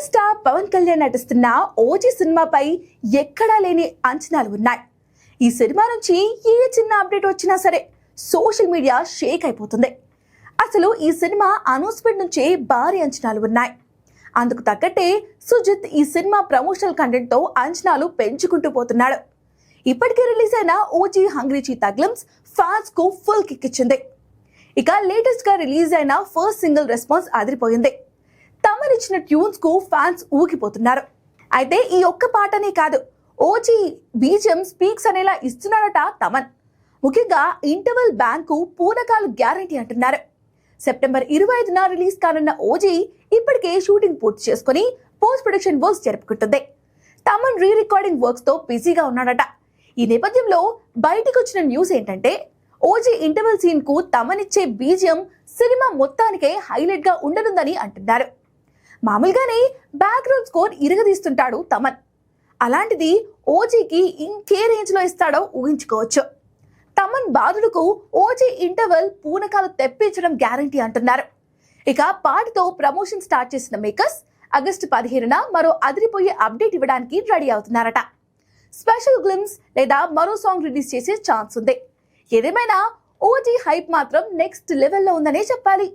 Power star Pawan Kalyan నటిస్తున్న OG సినిమాపై ఎక్కడా లేని అంచనాలు ఉన్నాయి. ఈ సినిమా నుంచి ఏ చిన్న అప్డేట్ వచ్చినా సరే సోషల్ మీడియా షేక్ అయిపోతుంది. అసలు ఈ సినిమా అనౌన్స్మెంట్ నుంచే భారీ అంచనాలు ఉన్నాయి. అందుకు తగ్గట్టే సుజిత్ ఈ సినిమా ప్రమోషనల్ కంటెంట్ తో అంచనాలు పెంచుకుంటూ పోతున్నాడు. ఇప్పటికే రిలీజ్ అయిన OG hungry cheetah glimpse fans కు ఫుల్ కిక్ ఇచ్చింది. ఇక లేటెస్ట్ గా రిలీజ్ అయిన ఫస్ట్ సింగిల్ రెస్పాన్స్ అదిరిపోయింది. తమన్ ఇచ్చిన ట్యూన్స్ కు ఫ్యాన్స్ ఊగిపోతున్నారు. అయితే ఈ ఒక్క పాటనే కాదు, ఓజీ బీజిఎం స్పీక్స్ అనేలా ఇస్తున్నాడట తమన్. ముఖ్యంగా ఇంటర్వెల్ బ్యాంక్ కు పూనకాలు గ్యారంటీ అంటున్నారు. సెప్టెంబర్ 25న రిలీజ్ కానున్న ఓజీ ఇప్పటికే షూటింగ్ పూర్తి చేసుకుని పోస్ట్ ప్రొడక్షన్ వర్క్స్ జరుపుకుంటుంది. తమన్ రీ రికార్డింగ్ వర్క్స్ తో బిజీగా ఉన్నాడట. ఈ నేపథ్యంలో బయటకు వచ్చిన న్యూస్ ఏంటంటే, ఓజీ ఇంటర్వెల్ సీన్ కు తమన్ ఇచ్చే బీజిఎం సినిమా మొత్తానికే హైలైట్ గా ఉండనుందని అంటున్నారు. మామూలుగానే బ్యాక్గ్రౌండ్ స్కోర్ ఇరగదీస్తుంటాడు తమన్. అలాంటిది ఓజీకి ఇంకే రేంజ్ లో ఇస్తాడో ఊహించుకోవచ్చు. తమన్ బాధుడుకు ఓజీ ఇంటర్వెల్ పూనకాలు తెప్పించడం గ్యారంటీ అంటున్నారు. ఇక పాటతో ప్రమోషన్ స్టార్ట్ చేసిన మేకర్స్ ఆగస్టు 15న మరో అదిరిపోయే అప్డేట్ ఇవ్వడానికి రెడీ అవుతున్నారట. స్పెషల్ గ్లిమ్స్ లేదా మరో సాంగ్ రిలీజ్ చేసే ఛాన్స్ ఉంది. ఏదేమైనా ఓజీ హైప్ మాత్రం నెక్స్ట్ లెవెల్లో ఉందనే చెప్పాలి.